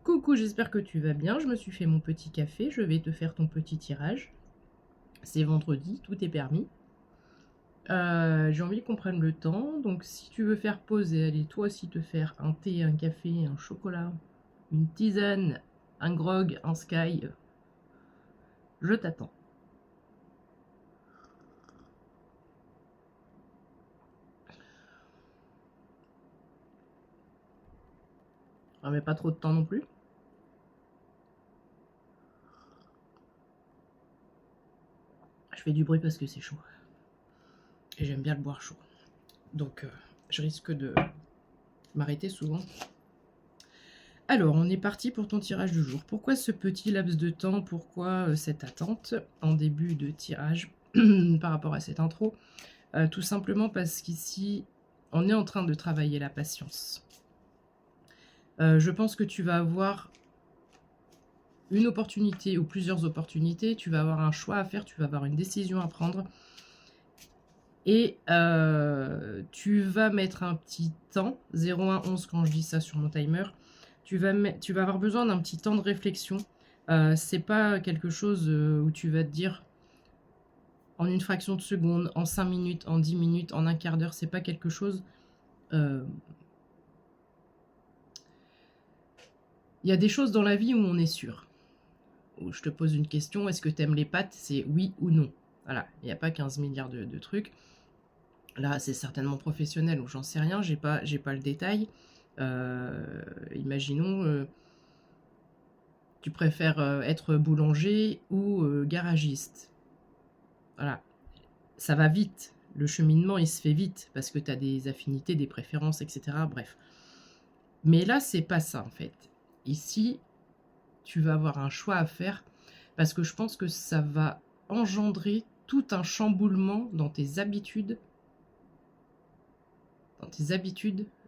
Coucou, j'espère que tu vas bien. Je me suis fait mon petit café. Je vais te faire ton petit tirage. C'est vendredi, tout est permis. J'ai envie qu'on prenne le temps. Donc, si tu veux faire pause et aller toi aussi te faire un thé, un café, un chocolat, une tisane, un grog, un sky, je t'attends. Mais pas trop de temps non plus. Je fais du bruit parce que c'est chaud. Et j'aime bien le boire chaud. Donc, je risque de m'arrêter souvent. Alors, on est parti pour ton tirage du jour. Pourquoi ce petit laps de temps? Pourquoi cette attente en début de tirage par rapport à cette intro? Tout simplement parce qu'ici, on est en train de travailler la patience. Je pense que tu vas avoir une opportunité ou plusieurs opportunités. Tu vas avoir un choix à faire, tu vas avoir une décision à prendre. Et tu vas mettre un petit temps, 0,1,11 quand je dis ça sur mon timer. Tu vas avoir besoin d'un petit temps de réflexion. C'est pas quelque chose où tu vas te dire en une fraction de seconde, en 5 minutes, en 10 minutes, en un quart d'heure. C'est pas quelque chose. Il y a des choses dans la vie où on est sûr. Où je te pose une question, est-ce que tu aimes les pâtes? C'est oui ou non. Voilà, il n'y a pas 15 milliards de trucs. Là, c'est certainement professionnel ou j'en sais rien, j'ai pas le détail. Imaginons, tu préfères être boulanger ou garagiste. Voilà, ça va vite. Le cheminement, il se fait vite parce que tu as des affinités, des préférences, etc. Bref. Mais là, c'est pas ça en fait. Ici, tu vas avoir un choix à faire parce que je pense que ça va engendrer tout un chamboulement dans tes habitudes,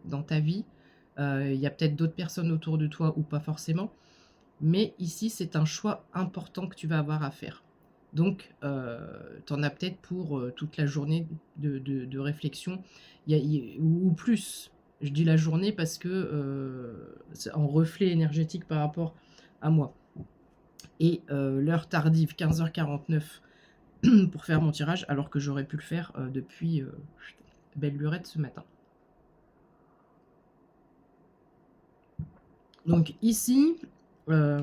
dans ta vie. Il y a peut-être d'autres personnes autour de toi ou pas forcément, mais ici c'est un choix important que tu vas avoir à faire. Donc tu en as peut-être pour toute la journée de réflexion, ou plus. Je dis la journée parce que c'est en reflet énergétique par rapport à moi. Et l'heure tardive, 15h49, pour faire mon tirage, alors que j'aurais pu le faire depuis belle lurette ce matin. Donc ici, voilà,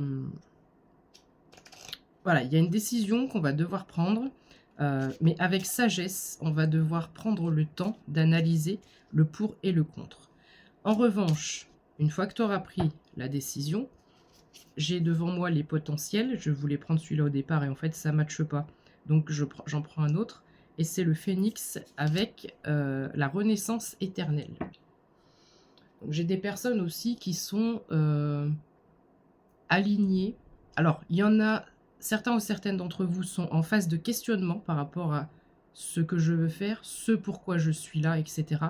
il y a une décision qu'on va devoir prendre, mais avec sagesse, on va devoir prendre le temps d'analyser le pour et le contre. En revanche, une fois que tu auras pris la décision, j'ai devant moi les potentiels. Je voulais prendre celui-là au départ et en fait, ça ne matche pas. Donc, j'en prends un autre. Et c'est le phénix avec la renaissance éternelle. J'ai des personnes aussi qui sont alignées. Alors, il y en a, certains ou certaines d'entre vous sont en phase de questionnement par rapport à ce que je veux faire, ce pourquoi je suis là, etc.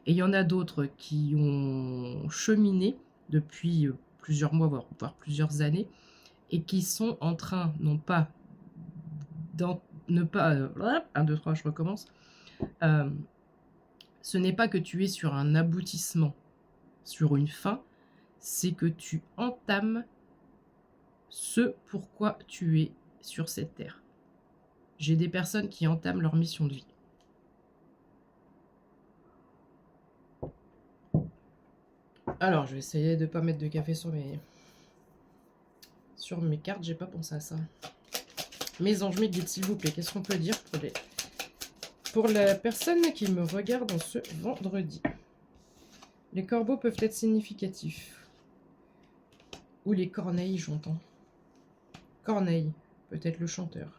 Et il y en a d'autres qui ont cheminé depuis plusieurs mois, voire plusieurs années, et qui sont en train, non pas, ne pas... 1, 2, 3, je recommence. Ce n'est pas que tu es sur un aboutissement, sur une fin, c'est que tu entames ce pourquoi tu es sur cette terre. J'ai des personnes qui entament leur mission de vie. Alors, je vais essayer de ne pas mettre de café sur mes cartes, j'ai pas pensé à ça. Mes anges, mes guides, s'il vous plaît, qu'est-ce qu'on peut dire pour la personne qui me regarde en ce vendredi? Les corbeaux peuvent être significatifs. Ou les corneilles, j'entends. Corneille, peut-être le chanteur.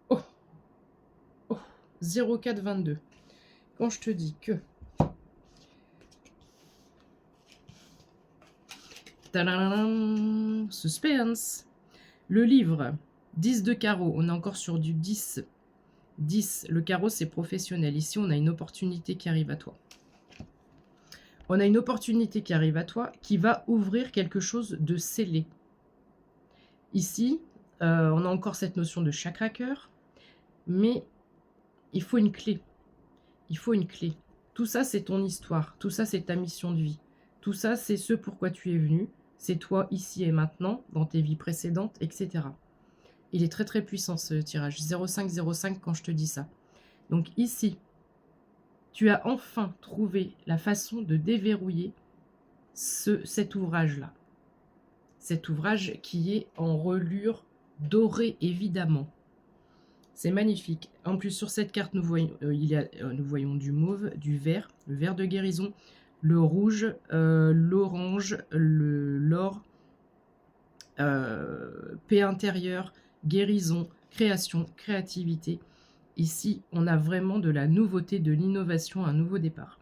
Oh, 0422. Quand je te dis que... Tadadam, suspense. Le livre, 10 de carreau, on est encore sur du 10. 10, le carreau c'est professionnel. Ici on a une opportunité qui arrive à toi. On a une opportunité qui arrive à toi qui va ouvrir quelque chose de scellé. Ici, on a encore cette notion de chakra cœur, mais il faut une clé. Il faut une clé. Tout ça, c'est ton histoire. Tout ça, c'est ta mission de vie. Tout ça, c'est ce pourquoi tu es venu. c'est toi ici et maintenant, dans tes vies précédentes, etc. Il est très très puissant ce tirage. 0505 quand je te dis ça. Donc ici, tu as enfin trouvé la façon de déverrouiller cet ouvrage-là. Cet ouvrage qui est en reliure dorée, évidemment. C'est magnifique. En plus, sur cette carte, nous voyons du mauve, du vert, le vert de guérison, le rouge, l'orange, l'or, paix intérieure, guérison, création, créativité. Ici, on a vraiment de la nouveauté, de l'innovation, un nouveau départ.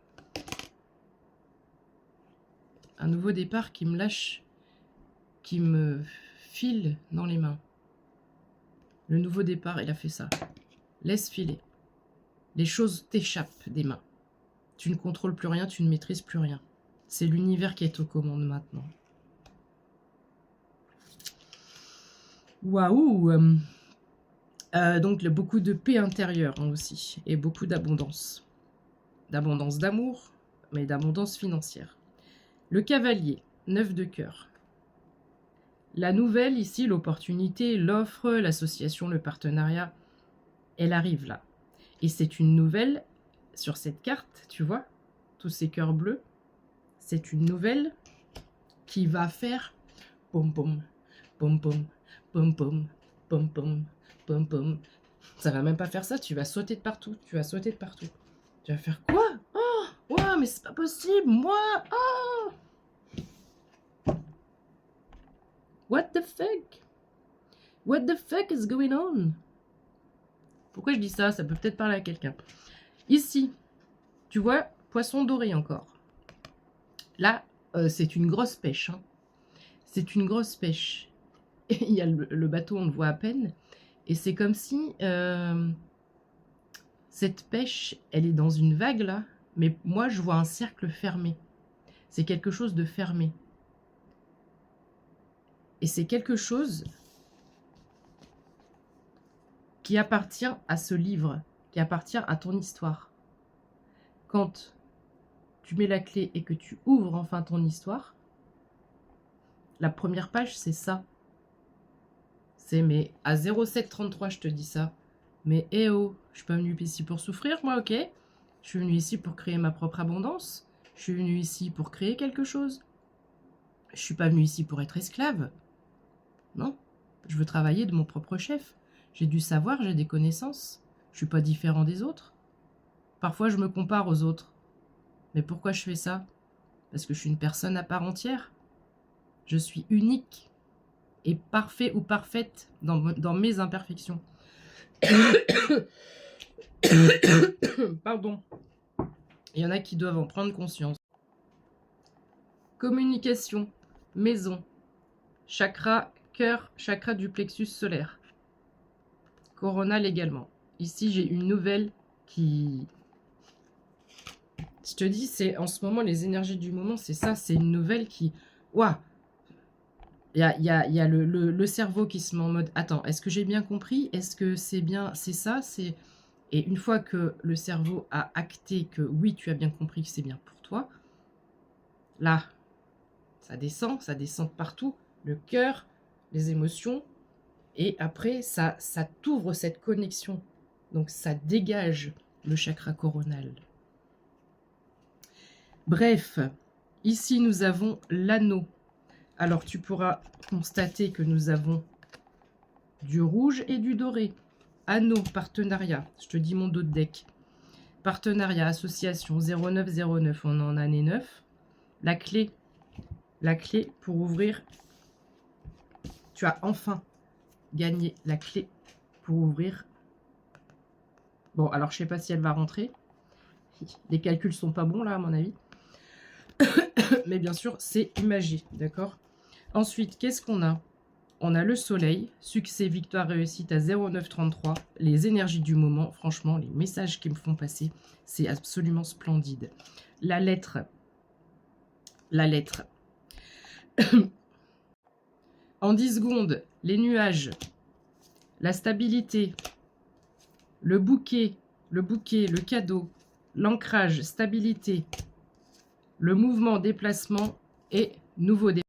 Un nouveau départ qui me lâche, qui me file dans les mains. Le nouveau départ, il a fait ça. Laisse filer. Les choses t'échappent des mains. Tu ne contrôles plus rien, tu ne maîtrises plus rien. C'est l'univers qui est aux commandes maintenant. Waouh! Donc beaucoup de paix intérieure aussi. Et beaucoup d'abondance. D'abondance d'amour, mais d'abondance financière. Le cavalier, 9 de cœur. La nouvelle ici, l'opportunité, l'offre, l'association, le partenariat, elle arrive là. Et c'est une nouvelle, sur cette carte, tu vois, tous ces cœurs bleus, c'est une nouvelle qui va faire pom pom, pom pom, pom pom, pom pom, pom pom. Ça va même pas faire ça, tu vas sauter de partout, tu vas sauter de partout. Tu vas faire quoi? Oh, ouais, mais c'est pas possible, moi, oh! What the fuck? What the fuck is going on? Pourquoi je dis ça? Ça peut peut-être parler à quelqu'un. Ici, tu vois, poisson doré encore. Là, c'est une grosse pêche. Hein. C'est une grosse pêche. Et il y a le bateau, on le voit à peine. Et c'est comme si cette pêche, elle est dans une vague là. Mais moi, je vois un cercle fermé. C'est quelque chose de fermé. Et c'est quelque chose qui appartient à ce livre, qui appartient à ton histoire. Quand tu mets la clé et que tu ouvres enfin ton histoire, la première page, c'est ça. C'est mais à 0733, je te dis ça. Mais eh oh, je suis pas venue ici pour souffrir, moi, ok? Je suis venue ici pour créer ma propre abondance. Je suis venue ici pour créer quelque chose. Je suis pas venue ici pour être esclave. Non, je veux travailler de mon propre chef. J'ai du savoir, j'ai des connaissances. Je suis pas différent des autres. Parfois, je me compare aux autres. Mais pourquoi je fais ça? Parce que je suis une personne à part entière. Je suis unique et parfait ou parfaite dans mes imperfections. Pardon. Il y en a qui doivent en prendre conscience. Communication, maison, chakra, cœur, chakra du plexus solaire. Coronal également. Ici, j'ai une nouvelle qui... Je te dis, c'est en ce moment, les énergies du moment, c'est ça, c'est une nouvelle qui... Ouah! Il y a le cerveau qui se met en mode, attends, est-ce que j'ai bien compris? Est-ce que c'est bien, c'est ça? Et une fois que le cerveau a acté que oui, tu as bien compris que c'est bien pour toi, là, ça descend de partout, le cœur, les émotions, et après, ça t'ouvre cette connexion. Donc, ça dégage le chakra coronal. Bref, ici, nous avons l'anneau. Alors, tu pourras constater que nous avons du rouge et du doré. Anneau, partenariat. Je te dis mon dos de deck. Partenariat, association 0909. On est en année 9. La clé pour ouvrir. Tu as enfin gagné la clé pour ouvrir. Bon, alors je sais pas si elle va rentrer. Les calculs sont pas bons là, à mon avis. Mais bien sûr, c'est une magie, d'accord? Ensuite, qu'est-ce qu'on a? On a le soleil, succès, victoire, réussite à 0933. Les énergies du moment, franchement, les messages qui me font passer, c'est absolument splendide. La lettre. En 10 secondes, les nuages, la stabilité, le bouquet, le cadeau, l'ancrage, stabilité, le mouvement, déplacement et nouveau départ.